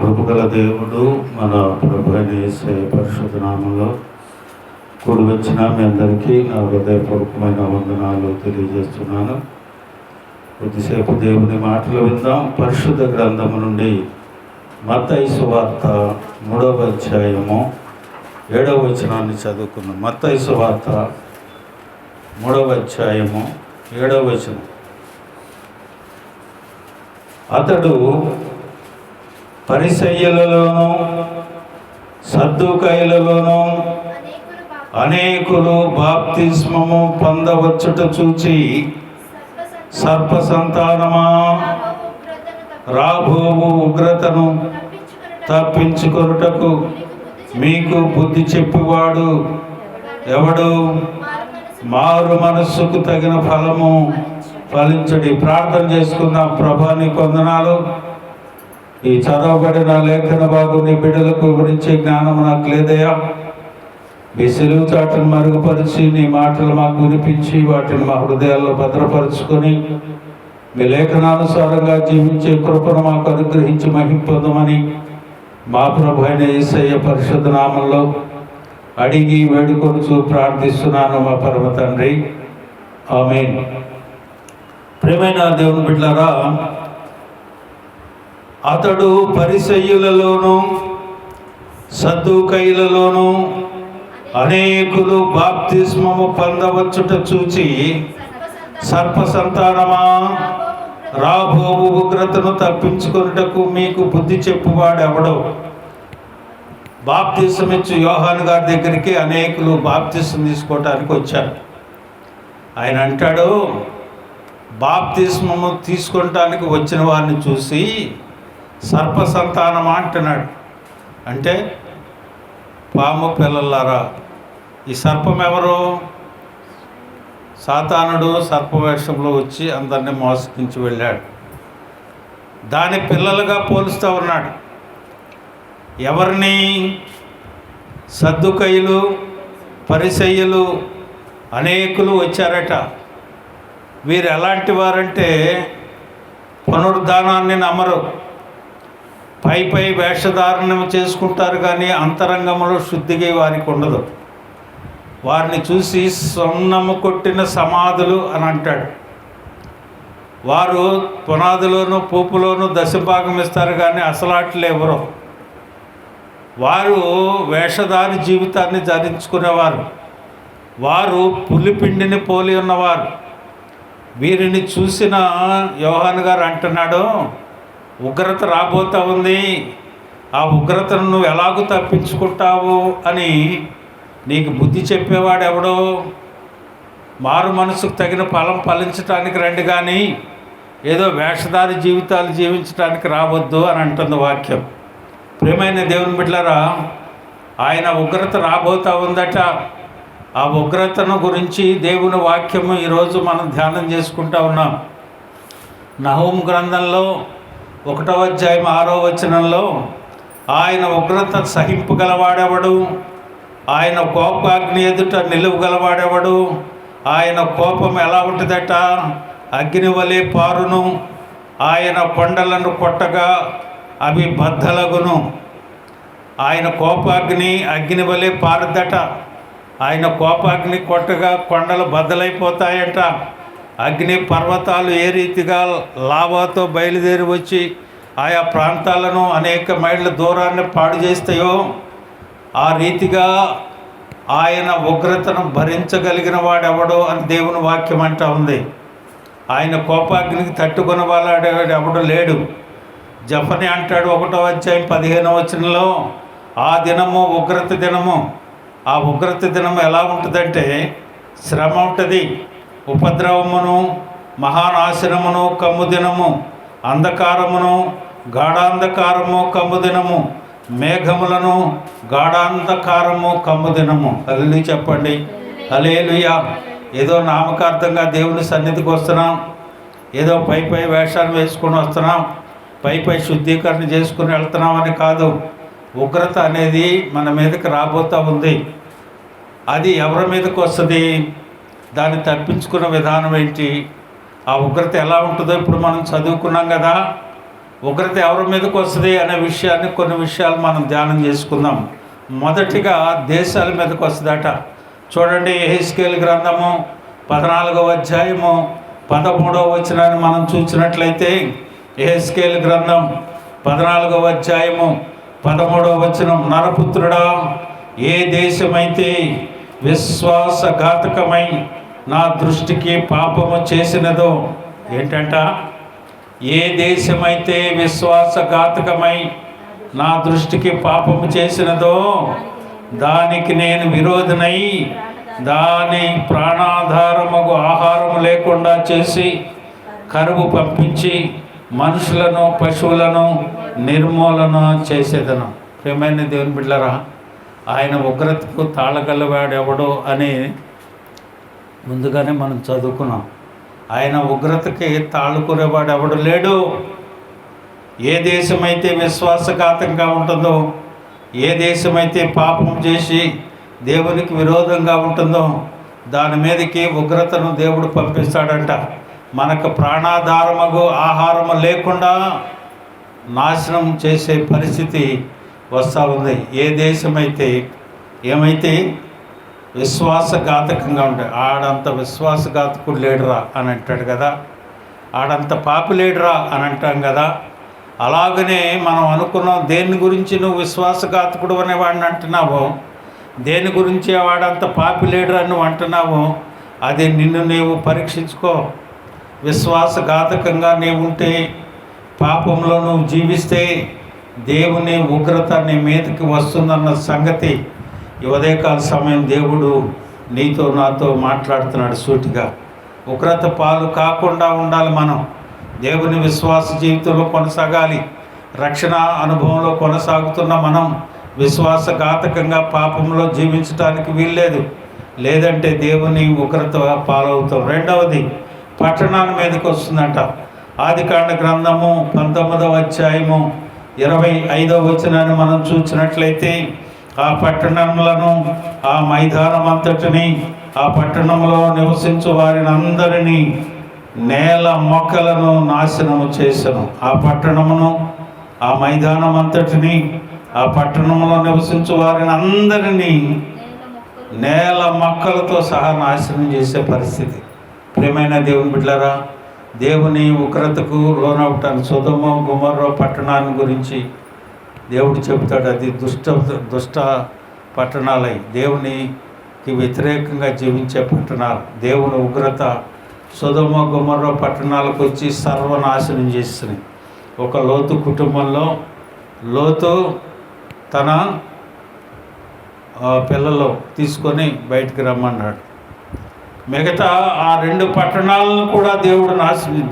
కృపగల దేవుడు మన ప్రభు అయిన యేసయ్య పరిశుద్ధ నామములో కూడి వచ్చిన మీ అందరికీ నా హృదయపూర్వకమైన వందనాలు తెలియజేస్తున్నాను. కొద్దిసేపు దేవుని మాటలు విందాం. పరిశుద్ధ గ్రంథము నుండి మత్తయి సువార్త 3వ అధ్యాయము 7వ వచనాన్ని చదువుకుందాం. మత్తయి సువార్త 3వ అధ్యాయము 7వ వచనం. అతడు పరిసయ్యులలోనూ సద్దూకయ్యులలోనూ అనేకులు బాప్తిస్మము పొందవచ్చుట చూచి, సర్ప సంతానమా, రాబోవు ఉగ్రతను తప్పించుకొనుటకు మీకు బుద్ధి చెప్పేవాడు ఎవడు? మారు మనస్సుకు తగిన ఫలము ఫలించడి. ప్రార్థన చేసుకుందాం. ప్రభా నీ వందనాలు. ఈ చదవబడిన లేఖన భాగం నీ బిడ్డలకు గురించి జ్ఞానం నాకు లేదయా. మీ సెలువు చాటును మరుగుపరిచి నీ మాటలు మాకు వినిపించి వాటిని మా హృదయాల్లో భద్రపరుచుకొని మీ లేఖనానుసారంగా జీవించే కృపను మాకు అనుగ్రహించి మహిమ పొందమని మా ప్రభు అయిన యేసయ్య పరిశుద్ధ నామంలో అడిగి వేడుకొనుచు ప్రార్థిస్తున్నాను మా పరమ తండ్రి, ఆమేన్. ప్రియమైన దేవుని బిడ్డలారా, అతడు పరిసయ్యులలోనూ సద్దూకయ్యులలోనూ అనేకులు బాప్తిస్మము పొందవచ్చుట చూచి, సర్ప సంతానమా, రాబోవు ఉగ్రతను తప్పించుకొనుటకు మీకు బుద్ధి చెప్పువాడు ఎవడో? బాప్తిసం ఇచ్చు యోహాను గారి దగ్గరికి అనేకులు బాప్తిసం తీసుకోవటానికి వచ్చారు. ఆయన అంటాడు, బాప్తిస్మము తీసుకుంటానికి వచ్చిన వారిని చూసి సర్ప సంతానమా అంటున్నాడు. అంటే పాము పిల్లలారా. ఈ సర్పం ఎవరు? సాతానుడు సర్పవేషంలో వచ్చి అందరినీ మోసగించి వెళ్ళాడు. దాని పిల్లలుగా పోలుస్తూ ఉన్నాడు. ఎవరిని? సద్దుకయ్యులు, పరిసయ్యులు అనేకులు వచ్చారట. వీరు ఎలాంటి వారంటే పునరుద్ధానాన్ని నమ్మరు. పై వేషధారణం చేసుకుంటారు, కానీ అంతరంగంలో శుద్ధిగా వారికి ఉండదు. వారిని చూసి సొన్నము కొట్టిన సమాధులు అని అంటాడు. వారు పునాదిలోను పూపులోను దశభాగం ఇస్తారు, కానీ అసలాట్లు ఎవరు. వారు వేషధారి జీవితాన్ని ధరించుకునేవారు. వారు పులిపిండిని పోలి ఉన్నవారు. వీరిని చూసిన యోహాను గారు అంటున్నాడు, ఉగ్రత రాబోతూ ఉంది, ఆ ఉగ్రతను నువ్వు ఎలాగూ తప్పించుకుంటావు అని నీకు బుద్ధి చెప్పేవాడు ఎవడో? మారు మనసుకు తగిన ఫలం ఫలించడానికి రండి, కానీ ఏదో వేషధారి జీవితాలు జీవించడానికి రావద్దు అని అంటుంది వాక్యం. ప్రియమైన దేవుని బిడ్డలారా, ఆయన ఉగ్రత రాబోతూ ఉందట. ఆ ఉగ్రతను గురించి దేవుని వాక్యము ఈరోజు మనం ధ్యానం చేసుకుంటూ ఉన్నాం. నహూము గ్రంథంలో 1వ అధ్యాయం 6వ వచనంలో, ఆయన ఉగ్రత సహింపగలవాడెవడు? ఆయన కోపాగ్ని ఎదుట నిలువగలవాడెవడు? ఆయన కోపం ఎలా ఉంటుందట? అగ్ని వలె పారును. ఆయన కొండలను కొట్టగా అవి బద్దలగును. ఆయన కోపాగ్ని అగ్ని వలె పారుదట. ఆయన కోపాగ్ని కొట్టగా కొండలు బద్దలైపోతాయంట. అగ్ని పర్వతాలు ఏ రీతిగా లావాతో బయలుదేరి వచ్చి ఆయా ప్రాంతాలను అనేక మైళ్ళ దూరాన్ని పాడు చేస్తాయో, ఆ రీతిగా ఆయన ఉగ్రతను భరించగలిగిన వాడెవడో అని దేవుని వాక్యం అంటూ ఉంది. ఆయన కోపాగ్నికి తట్టుకున్న వాళ్ళాడు ఎవడు లేడు. జఫని అంటాడు 1వ అధ్యాయం 15వ వచనంలో, ఆ దినము ఉగ్రత దినము. ఆ ఉగ్రత దినము ఎలా ఉంటుందంటే, శ్రమ ఉంటుంది, ఉపద్రవమును, మహానాశనమును కమ్ము దినము, అంధకారమును, గాఢాంధకారము కమ్ము దినము, మేఘములను, గాఢాంధకారము కమ్ము దినము. హల్లెలూయా చెప్పండి. హల్లెలూయా. ఏదో నామకార్థంగా దేవుని సన్నిధికి వస్తున్నాం, ఏదో పై వేషాలు వేసుకొని వస్తున్నాం, పై శుద్ధీకరణ చేసుకుని వెళ్తున్నామని కాదు. ఉగ్రత అనేది మన మీదకి రాబోతూ ఉంది. అది ఎవరి మీదకి వస్తుంది? దాన్ని తప్పించుకున్న విధానం ఏంటి? ఆ ఉగ్రత ఎలా ఉంటుందో ఇప్పుడు మనం చదువుకున్నాం కదా. ఉగ్రత ఎవరి మీదకి వస్తుంది అనే విషయాన్ని కొన్ని విషయాలు మనం ధ్యానం చేసుకుందాం. మొదటిగా దేశాల మీదకి వస్తుందట. చూడండి, యెహెజ్కేలు గ్రంథము 14వ అధ్యాయము 13వ వచనాన్ని మనం చూసినట్లయితే, యెహెజ్కేలు గ్రంథం 14వ అధ్యాయము 13వ వచనం, నరపుత్రుడా, ఏ దేశమైతే విశ్వాసఘాతకమై నా దృష్టికి పాపము చేసినదో, ఏంటంట, ఏ దేశమైతే విశ్వాసఘాతకమై నా దృష్టికి పాపము చేసినదో దానికి నేను విరోధనై దాని ప్రాణాధారముగు ఆహారం లేకుండా చేసి కరువు పంపించి మనుషులను పశువులను నిర్మూలన చేసేదను. ప్రియమైన దేవుని బిడ్డలారా, ఆయన ఉగ్రతకు తాళగలవాడెవడో అని ముందుగానే మనం చదువుకున్నాం. ఆయన ఉగ్రతకి తాళుకునేవాడు ఎవడు లేడు. ఏ దేశమైతే విశ్వాసఘాతంగా ఉంటుందో, ఏ దేశమైతే పాపం చేసి దేవునికి విరోధంగా ఉంటుందో దాని మీదకి ఉగ్రతను దేవుడు పంపిస్తాడంట. మనకు ప్రాణాధారముగు ఆహారము లేకుండా నాశనం చేసే పరిస్థితి వస్తూ ఉంది. ఏ దేశమైతే ఏమైతే విశ్వాసఘాతకంగా ఉంటాయి, ఆడంత విశ్వాసఘాతకుడు లేడురా అని అంటాడు కదా, ఆడంత పాపి లేడురా అని అంటాం కదా. అలాగనే మనం అనుకున్నాం, దేని గురించి నువ్వు విశ్వాసఘాతకుడు అనేవాడిని అంటున్నావో, దేని గురించి వాడంత పాపి లేడురా నువ్వు అంటున్నావో, అది నిన్ను నీవు పరీక్షించుకో. విశ్వాసఘాతకంగా నీవు ఉంటే, పాపంలో నువ్వు జీవిస్తే దేవుని ఉగ్రత నీ మీదకి వస్తుందన్న సంగతి ఈ ఉదయకాల సమయం దేవుడు నీతో నాతో మాట్లాడుతున్నాడు సూటిగా. ఉగ్రత పాలు కాకుండా ఉండాలి. మనం దేవుని విశ్వాస జీవితంలో కొనసాగాలి. రక్షణ అనుభవంలో కొనసాగుతున్న మనం విశ్వాసఘాతకంగా పాపంలో జీవించడానికి వీల్లేదు. లేదంటే దేవుని ఉగ్రత పాలవుతాం. రెండవది, పట్టణాల మీదకి వస్తుందంట. ఆదికాండ గ్రంథము 19వ అధ్యాయము 25వ వచనాన్ని మనం చూసినట్లయితే, ఆ పట్టణములను, ఆ మైదానం అంతటిని, ఆ పట్టణంలో నివసించు వారిని అందరినీ, నేల మొక్కలను నాశనము చేసెను. ఆ పట్టణమును, ఆ మైదానం అంతటిని, ఆ పట్టణంలో నివసించు వారిని అందరినీ నేల మొక్కలతో సహా నాశనం చేసే పరిస్థితి. ప్రియమైన దేవుని బిడ్డలారా, దేవుని ఉగ్రతకు లోనవటానికి సొదొమ గొమొర్రా పట్టణాన్ని గురించి దేవుడు చెబుతాడు. అది దుష్ట పట్టణాలై దేవునికి వ్యతిరేకంగా జీవించే పట్టణాలు. దేవుని ఉగ్రత సొదొమ గొమొర్రా పట్టణాలకు వచ్చి సర్వనాశనం చేస్తున్నాయి. ఒక లోతు కుటుంబంలో లోతు తన పిల్లలు తీసుకొని బయటికి రమ్మన్నాడు. మిగతా ఆ 2 పట్టణాలను కూడా దేవుడు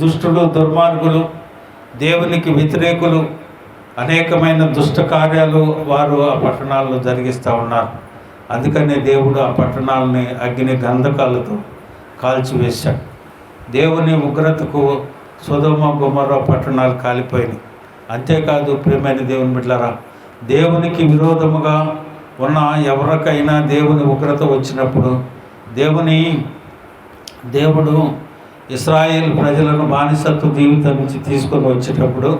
దుష్టులు, దుర్మార్గులు, దేవునికి వ్యతిరేకులు, అనేకమైన దుష్ట కార్యాలు వారు ఆ పట్టణాల్లో జరిగిస్తూ ఉన్నారు. అందుకనే దేవుడు ఆ పట్టణాలని అగ్ని గంధకాలతో కాల్చివేశాడు. దేవుని ఉగ్రతకు సొదొమ గొమొర్రా పట్టణాలు కాలిపోయినాయి. అంతేకాదు ప్రియమైన దేవుని బిడ్డలారా, దేవునికి విరోధముగా ఉన్న ఎవరికైనా దేవుని ఉగ్రత వచ్చినప్పుడు, దేవుడు ఇశ్రాయేల్ ప్రజలను బానిసత్వ జీవితం నుంచి తీసుకొని వచ్చేటప్పుడు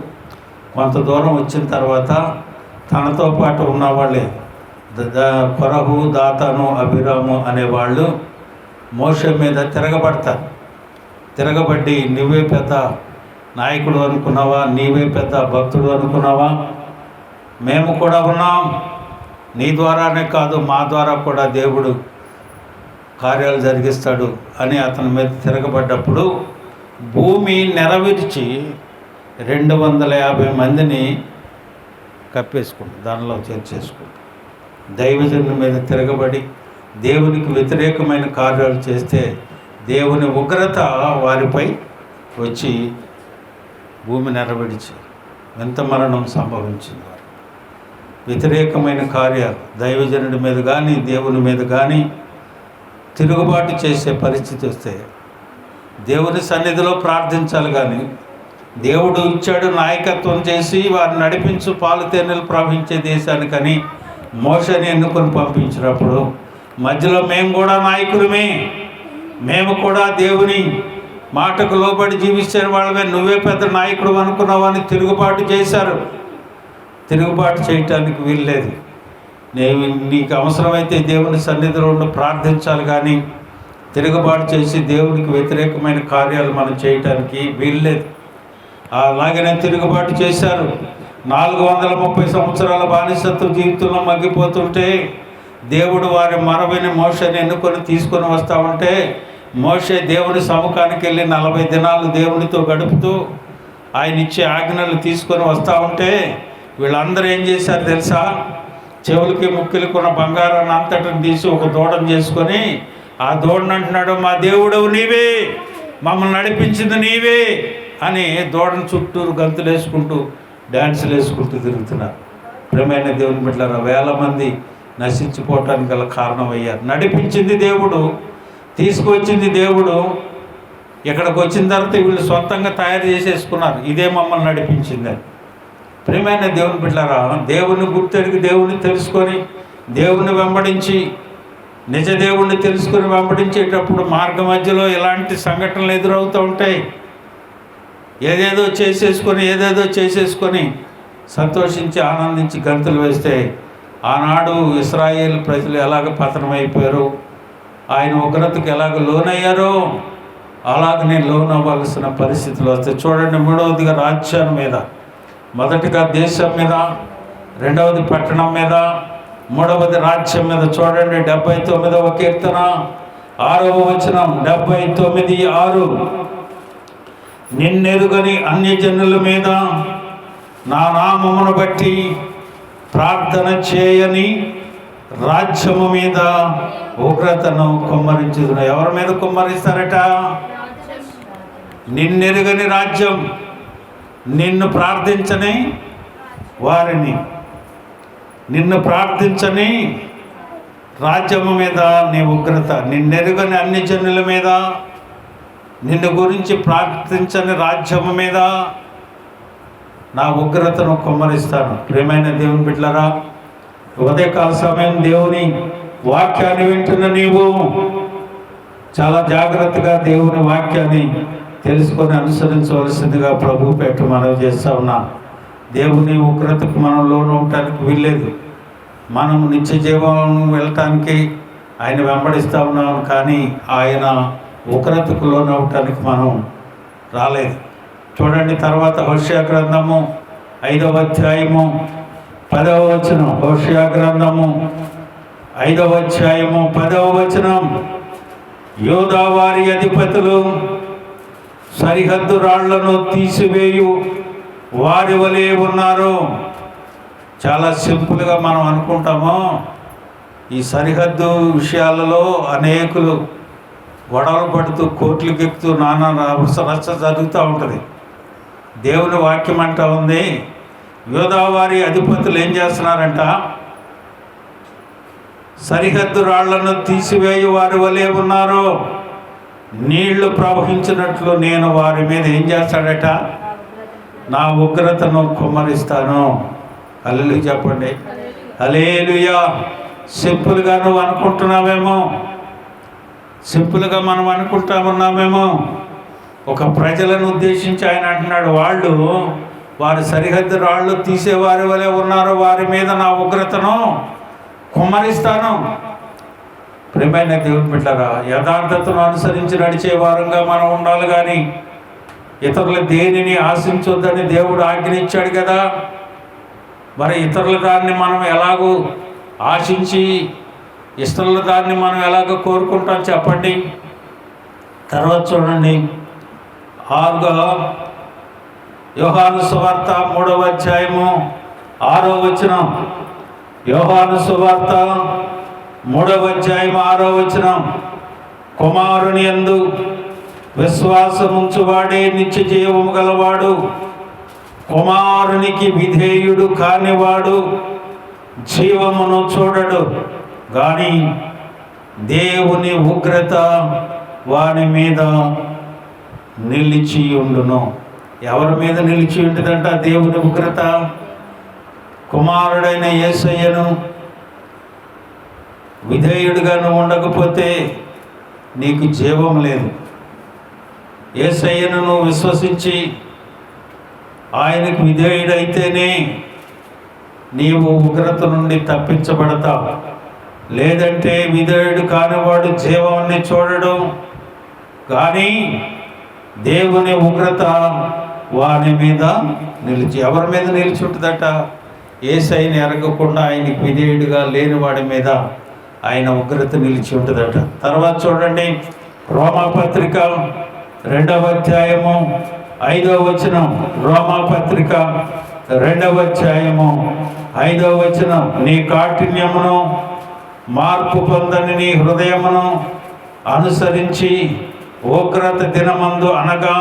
కొంత దూరం వచ్చిన తర్వాత తనతో పాటు ఉన్నవాళ్ళే కొరహు, దాతాను, అభిరాము అనేవాళ్ళు మోషే మీద తిరగబడి నువ్వే పెద్ద నాయకుడు అనుకున్నావా, నీవే పెద్ద భక్తుడు అనుకున్నావా, మేము కూడా ఉన్నాం, నీ ద్వారానే కాదు మా ద్వారా కూడా దేవుడు కార్యాలు జరిగిస్తాడు అని అతని మీద తిరగబడ్డప్పుడు భూమి నెరవేర్చి 250 మందిని కప్పేసుకుంటాం, దానిలో చేర్చేసుకుంటాం. దైవజనుల మీద తిరగబడి దేవునికి వ్యతిరేకమైన కార్యాలు చేస్తే దేవుని ఉగ్రత వారిపై వచ్చి భూమి నెరవేర్చి వింత మరణం సంభవించింది. వారు వ్యతిరేకమైన కార్యాలు దైవజనుడి మీద కానీ దేవుని మీద కానీ తిరుగుబాటు చేసే పరిస్థితి వస్తే దేవుని సన్నిధిలో ప్రార్థించాలి. కానీ దేవుడు ఇచ్చాడు నాయకత్వం చేసి వారిని నడిపించు పాలు తేనెలు ప్రవహించే దేశానికని మోషేని ఎన్నుకొని పంపించినప్పుడు మధ్యలో మేము కూడా నాయకులమే, మేము కూడా దేవుని మాటకు లోబడి జీవించిన వాళ్ళమే నువ్వే పెద్ద నాయకుడు అనుకున్నావని తిరుగుబాటు చేశారు. తిరుగుబాటు చేయటానికి వీల్లేదు. నీకు అవసరమైతే దేవుని సన్నిధిలో ఉండి ప్రార్థించాలి, కానీ తిరుగుబాటు చేసి దేవునికి వ్యతిరేకమైన కార్యాలు మనం చేయటానికి వీల్లేదు. అలాగనే తిరుగుబాటు చేశారు. 430 సంవత్సరాల బానిసత్వ జీవితంలో మగ్గిపోతుంటే దేవుడు వారి మరవిని మోషేని ఎన్నుకొని తీసుకొని వస్తూ ఉంటే మోషే దేవుని సముఖానికి వెళ్ళి 40 దినాలు దేవునితో గడుపుతూ ఆయన ఇచ్చే ఆజ్ఞలు తీసుకొని వస్తూ ఉంటే వీళ్ళందరూ ఏం చేశారు తెలుసా? చెవులకి ముక్కులకి ఉన్న బంగారాన్ని అంతటిని తీసి ఒక దూడను చేసుకొని ఆ దూడను అంటున్నాడు, మా దేవుడవు నీవే, మమ్మల్ని నడిపించింది నీవే అని దూడను చుట్టూరు గంతులు వేసుకుంటూ డ్యాన్సులు వేసుకుంటూ తిరుగుతున్నారు. ప్రియమైన దేవుని బిడ్డలారా, వేల మంది నశించిపోవటానికి గల కారణం అయ్యారు. నడిపించింది దేవుడు, తీసుకొచ్చింది దేవుడు. ఇక్కడికి వచ్చిన తర్వాత వీళ్ళు సొంతంగా తయారు చేసేసుకున్నారు, ఇదే మమ్మల్ని నడిపించిందని. ప్రియమైన దేవుని బిడ్డలారా, దేవుని గుర్తెరిగి దేవుని తెలుసుకొని దేవుని వెంబడించి నిజ దేవుణ్ణి తెలుసుకొని వెంబడించేటప్పుడు మార్గ మధ్యలో ఇలాంటి సంఘటనలు ఎదురవుతూ ఉంటాయి. ఏదేదో చేసేసుకొని సంతోషించి ఆనందించి గంతులు వేస్తే ఆనాడు ఇశ్రాయేల్ ప్రజలు ఎలాగ పతనమైపోయారో, ఆయన ఉగ్రతకు ఎలాగ లోనయ్యారో అలాగనే లోనవ్వాల్సిన పరిస్థితులు వస్తాయి. చూడండి, 3వదిగా రాజ్యం మీద, మొదటిగా దేశం మీద, 2వది పట్టణం మీద, 3వది రాజ్యం మీద. చూడండి 79వ కీర్తన 6వ వచనం, 79:6. నిన్నెరుగని అన్యజనుల మీద నా నామమును బట్టి ప్రార్థన చేయని రాజ్యము మీద ఉగ్రతను కుమ్మరించుదును. ఎవరి మీద కుమ్మరిస్తారట? నిన్నెరుగని రాజ్యం, నిన్ను ప్రార్థించని వారిని, నిన్ను ప్రార్థించని రాజ్యము మీద నీ ఉగ్రత. నిన్నెరుగని అన్ని జనుల మీద, నిన్ను గురించి ప్రార్థించని రాజ్యము మీద నా ఉగ్రతను కుమ్మరిస్తాను. ప్రియమైన దేవుని బిడ్డలారా, ఉదయకాల సమయం దేవుని వాక్యాన్ని వింటున్న నీవు చాలా జాగ్రత్తగా దేవుని వాక్యాన్ని తెలుసుకొని అనుసరించవలసిందిగా ప్రభు పేట మనవి చేస్తూ ఉన్నా. దేవుని ఉగ్రతకు మనం లోను అవటానికి వీల్లేదు. మనం నిత్య జీవం వెళ్ళటానికి ఆయన వెంబడిస్తూ ఉన్నాం, కానీ ఆయన ఉగ్రతకు లోను అవటానికి మనం రాలేదు. చూడండి, తర్వాత హోషేయ గ్రంథము 5వ అధ్యాయము 10వ వచనం. హోషేయ గ్రంథము 5వ అధ్యాయము 10వ వచనం. యోధా వారి అధిపతులు సరిహద్దు రాళ్లను తీసివేయు వారి వలె ఉన్నారు. చాలా సింపుల్గా మనం అనుకుంటాము, ఈ సరిహద్దు విషయాలలో అనేకులు గొడవలు పడుతూ కోర్టులకు ఎక్కుతూ నానా రచ్చ జరుగుతూ ఉంటుంది. దేవుని వాక్యం అంటా ఉంది, యోధా వారి అధిపతులు ఏం చేస్తున్నారంట? సరిహద్దు రాళ్లను తీసివేయు వారి వలె ఉన్నారు. నీళ్లు ప్రవహించినట్లు నేను వారి మీద ఏం చేస్తాడట? నా ఉగ్రతను కుమ్మరిస్తాను. హల్లెలూయా చెప్పండి, హల్లెలూయా. సింపుల్గా నువ్వు అనుకుంటున్నావేమో, సింపుల్గా మనం అనుకుంటా ఉన్నామేమో. ఒక ప్రజలను ఉద్దేశించి ఆయన అంటున్నాడు, వాళ్ళు వారి సరిహద్దు రాళ్ళు తీసేవారి వలె ఉన్నారు, వారి మీద నా ఉగ్రతను కుమ్మరిస్తాను. ప్రియమైన దేవుని బిడ్డలారా, యథార్థతను అనుసరించి నడిచే వారంగా మనం ఉండాలి, కానీ ఇతరుల దేనిని ఆశించొద్దని దేవుడు ఆజ్ఞించాడు కదా. మరి ఇతరుల దాన్ని మనం ఎలాగో ఆశించి ఇతరుల దాన్ని మనం ఎలాగో కోరుకుంటాం చెప్పండి. తర్వాత చూడండి, 6వ యోహాను సువార్త 3వ అధ్యాయము 6వ వచనం. యోహాను సువార్త 3వ అధ్యాయం 6వ వచనం. కుమారుని యందు విశ్వాసముంచువాడే నిత్య జీవము గలవాడు, కుమారునికి విధేయుడు కానివాడు జీవమును చూడడు, కానీ దేవుని ఉగ్రత వాని మీద నిలిచి ఉండును. ఎవరి మీద నిలిచి ఉంటుందంట దేవుని ఉగ్రత? కుమారుడైన యేసయ్యను విధేయుడిగా నువ్వు ఉండకపోతే నీకు జీవం లేదు. యేసయ్యను నువ్వు విశ్వసించి ఆయనకు విధేయుడైతేనే నీవు ఉగ్రత నుండి తప్పించబడతావు. లేదంటే విధేయుడు కానివాడు జీవాన్ని చూడడు, కానీ దేవుని ఉగ్రత వాని మీద నిలిచి, ఎవరి మీద నిలిచి ఉంటుందట? యేసయ్యని ఎరగకుండా ఆయనకి విధేయుడిగా లేని వాడి మీద ఆయన ఉగ్రత నిలిచి ఉంటుందట. తర్వాత చూడండి, రోమాపత్రిక 2వ అధ్యాయము 5వ వచనం. రోమాపత్రిక 2వ అధ్యాయము 5వ వచనం. నీ కాఠిన్యమును మార్పు పొందని నీ హృదయమును అనుసరించి ఉగ్రత దినమందు, అనగా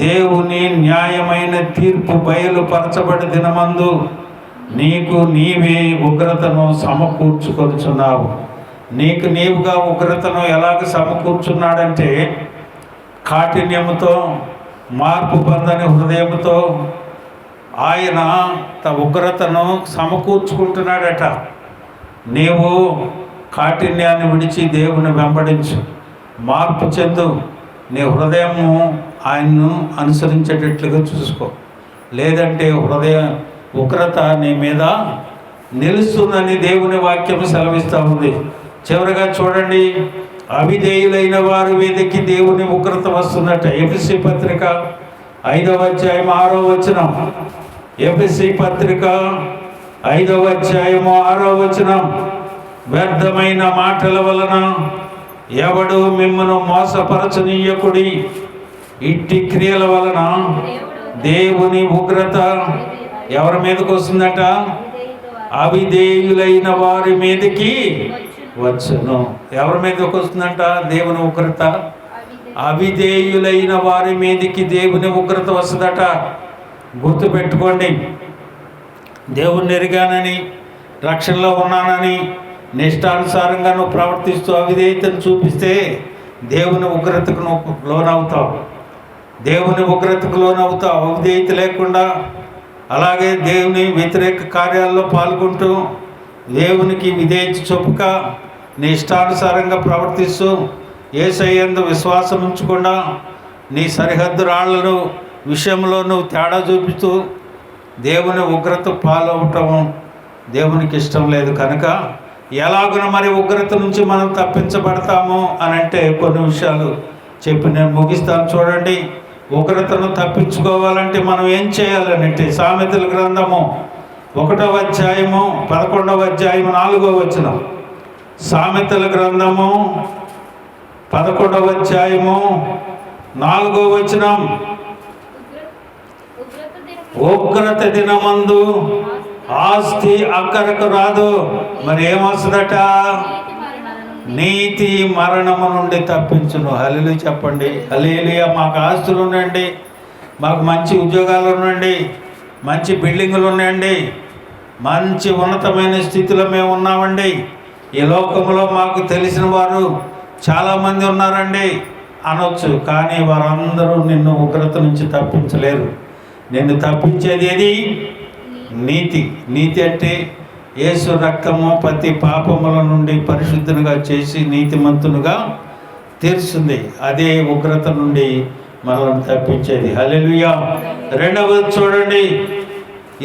దేవుని న్యాయమైన తీర్పు బయలుపరచబడి దినమందు నీకు నీవే ఉగ్రతను సమకూర్చుకొనుచున్నావు. నీకు నీవుగా ఉగ్రతను ఎలాగ సమకూర్చున్నాడంటే, కాఠిన్యముతో మార్పు పొందని హృదయముతో ఆయన ఉగ్రతను సమకూర్చుకుంటున్నాడట. నీవు కాఠిన్యాన్ని విడిచి దేవుని వెంబడించు, మార్పు చెందు, నీ హృదయము ఆయన్ను అనుసరించేటట్లుగా చూసుకో. లేదంటే హృదయ ఉగ్రత నీ మీద నిలుస్తుందని దేవుని వాక్యం సెలవిస్తూ ఉంది. చివరిగా చూడండి, అవిధేయులైన వారి మీదకి దేవుని ఉగ్రత వస్తున్నట్ట. ఎఫెసీ పత్రిక 5వ అధ్యాయం 6వ వచనం. ఎఫెసీ పత్రిక 5వ అధ్యాయము 6వ వచనం. వ్యర్థమైన మాటల వలన ఎవడు మిమ్మను మోసపరచనీయకుడి, ఇట్టి క్రియల వలన దేవుని ఉగ్రత ఎవరి మీదకి వస్తుందట? అవిధేయులైన వారి మీదకి వచ్చును. ఎవరి మీదకి వస్తుందంట దేవుని ఉగ్రత? అవిధేయులైన వారి మీదకి దేవుని ఉగ్రత వస్తుందట. గుర్తుపెట్టుకోండి, దేవుణ్ణి ఎరిగానని, రక్షణలో ఉన్నానని నిష్టానుసారంగా నువ్వు ప్రవర్తిస్తూ అవిధేయతను చూపిస్తే దేవుని ఉగ్రతకు నువ్వు లోనవుతావు. దేవుని ఉగ్రతకు లోనవుతావు. అవిధేయత లేకుండా అలాగే దేవుని వ్యతిరేక కార్యాల్లో పాల్గొంటూ దేవునికి విధేయత చొప్పుక నీ ఇష్టానుసారంగా ప్రవర్తిస్తూ యేసయ్యందు విశ్వాసం ఉంచకుండా నీ సరిహద్దు రాళ్లను విషయంలో నువ్వు తేడా చూపిస్తూ దేవుని ఉగ్రత పాలవటం దేవునికి ఇష్టం లేదు. కనుక ఎలాగున మరి ఉగ్రత నుంచి మనం తప్పించబడతాము అని అంటే కొన్ని విషయాలు చెప్పి నేను ముగిస్తాను. చూడండి, ఉగ్రతను తప్పించుకోవాలంటే మనం ఏం చేయాలనంటే, సామెతల గ్రంథము 1వ అధ్యాయము 11వ అధ్యాయము 4వ వచనం. సామెతల గ్రంథము 11వ అధ్యాయము 4వ వచనం. ఉగ్రత దినమందు ఆస్తి అక్కరకు రాదు. మరి ఏమొస్తుందట? నీతి మరణము నుండి తప్పించును. హల్లెలూయా చెప్పండి. హల్లెలూయా. మాకు ఆస్తులు ఉన్నాయండి, మాకు మంచి ఉద్యోగాలు ఉన్నాయండి, మంచి బిల్డింగులు ఉన్నాయండి, మంచి ఉన్నతమైన స్థితిలో మేము ఉన్నామండి, ఈ లోకంలో మాకు తెలిసిన వారు చాలామంది ఉన్నారండి అనొచ్చు. కానీ వారందరూ నిన్ను ఉగ్రత నుంచి తప్పించలేరు. నిన్ను తప్పించేది ఏది? నీతి. నీతి అంటే యేసు రక్తము ప్రతి పాపముల నుండి పరిశుద్ధునిగా చేసి నీతిమంతునిగా తీర్చుంది. అదే ఉగ్రత నుండి మనల్ని తప్పించేది. హల్లెలూయా. రెండవది చూడండి,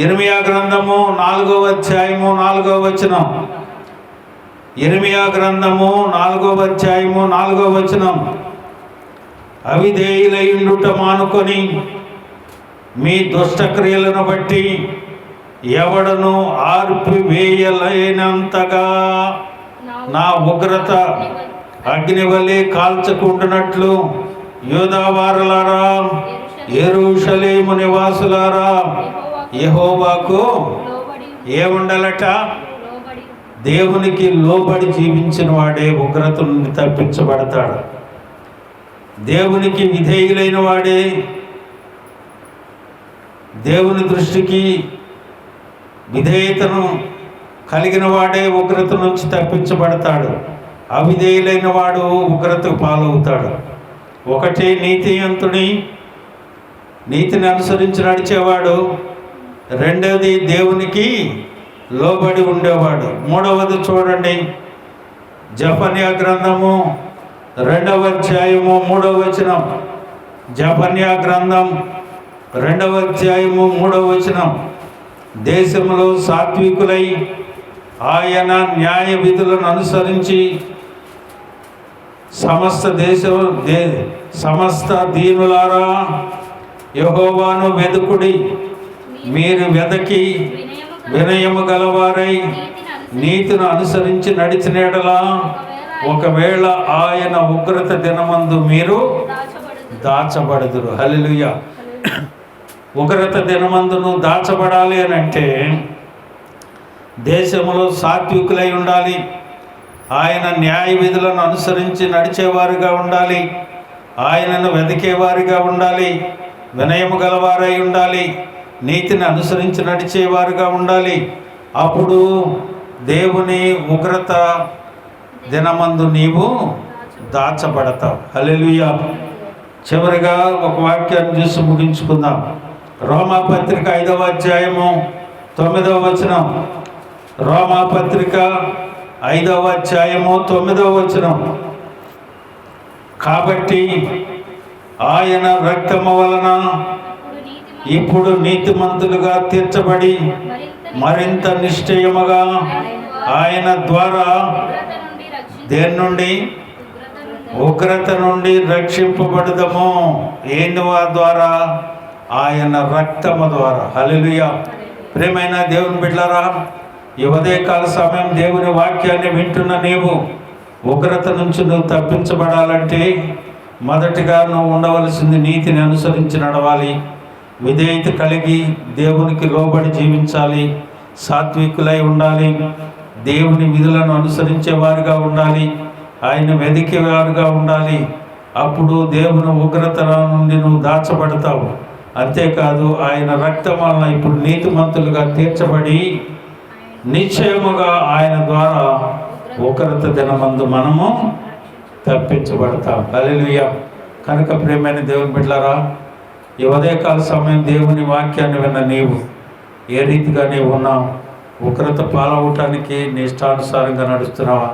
ఇర్మియా గ్రంథము 4వ అధ్యాయము 4వ వచనం. ఇర్మియా గ్రంథము 4వ అధ్యాయము 4వ వచనం. అవిధేయులైండుట మానుకొని మీ దుష్టక్రియలను బట్టి ఎవడను ఆర్పివేయలేనంతగా నా ఉగ్రత అగ్నివలే కాల్చకుంటున్నట్లు యూదావారులారా, యెరూషలేము నివాసులారా, యెహోవాకు ఏముండాలట? దేవునికి లోబడి జీవించిన వాడే ఉగ్రత నుండి తప్పించబడతాడు. దేవునికి విధేయులైన వాడే దేవుని దృష్టికి విధేయతను కలిగిన వాడే ఉగ్రత నుంచి తప్పించబడతాడు. అవిధేయులైన వాడు ఉగ్రతకు పాలవుతాడు. ఒకటి నీతివంతుని, నీతిని అనుసరించి నడిచేవాడు. రెండవది దేవునికి లోబడి ఉండేవాడు. మూడవది చూడండి, జెఫన్యా గ్రంథము 2వ అధ్యాయము 3వ వచనం. జఫన్యా గ్రంథం 2వ అధ్యాయము 3వ వచనం. దేశంలో సాత్వికులై ఆయన న్యాయ విధులను అనుసరించి సమస్త దీనులారా యెహోవాను వెదుకుడి. మీరు వెదకి వినయము గలవారై నీతిని అనుసరించి నడిచిన యెడల ఒకవేళ ఆయన ఉగ్రత దినమందు మీరు దాచబడుదురు. హల్లెలూయా. ఉగ్రత దినమందును దాచబడాలి అని అంటే దేశంలో సాత్వికులై ఉండాలి, ఆయన న్యాయ విధులను అనుసరించి నడిచేవారుగా ఉండాలి, ఆయనను వెతికేవారుగా ఉండాలి, వినయము గలవారై ఉండాలి, నీతిని అనుసరించి నడిచేవారుగా ఉండాలి. అప్పుడు దేవుని ఉగ్రత దినమందు నీవు దాచబడతావు. హల్లెలూయా. చివరిగా ఒక వాక్యాన్ని చూసి ముగించుకుందాం. రోమాపత్రిక 5వ అధ్యాయము 9వ వచనం. రోమాపత్రిక 5వ అధ్యాయము 9వ వచనం. కాబట్టి ఆయన రక్తము వలన ఇప్పుడు నీతిమంతులుగా తీర్చబడి మరింత నిశ్చయముగా ఆయన ద్వారా దేని నుండి ఉగ్రత నుండి రక్షింపబడదము. ఏంది ద్వారా? ఆయన రక్తము ద్వారా. హల్లెలూయా. ప్రియమైన దేవుని బిడ్డలారా, ఈ ఉదయకాల సమయం దేవుని వాక్యాన్ని వింటున్న నీవు ఉగ్రత నుంచి నువ్వు తప్పించబడాలంటే మొదటిగా నువ్వు ఉండవలసింది నీతిని అనుసరించి నడవాలి, విధేయత కలిగి దేవునికి లోబడి జీవించాలి, సాత్వికులై ఉండాలి, దేవుని విధులను అనుసరించే వారుగా ఉండాలి, ఆయన వెదికేవారుగా ఉండాలి. అప్పుడు దేవుని ఉగ్రత నుండి నువ్వు దాచబడతావు. అంతేకాదు ఆయన రక్తం వలన ఇప్పుడు నీతిమంతులుగా తీర్చబడి నిశ్చయముగా ఆయన ద్వారా ఉగ్రత దినమందు మనము తప్పించబడతాం. హల్లెలూయా. కనుక ప్రియమైన దేవుని బిడ్డలారా, ఈ ఉదయకాల సమయం దేవుని వాక్యాన్ని విన్న నీవు ఏ రీతిగా నీవు ఉన్నావు? ఉగ్రత పాలవటానికి నీ ఇష్టానుసారంగా నడుస్తున్నావా?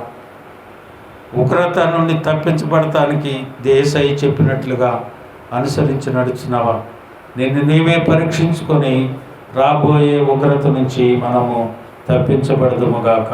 ఉగ్రత నుండి తప్పించబడటానికి యేసయ్య చెప్పినట్లుగా అనుసరించి నడుస్తున్నావా? నిన్ను నీవే పరీక్షించుకొని రాబోయే ఉగ్రత నుంచి మనము తప్పించబడదుముగాక.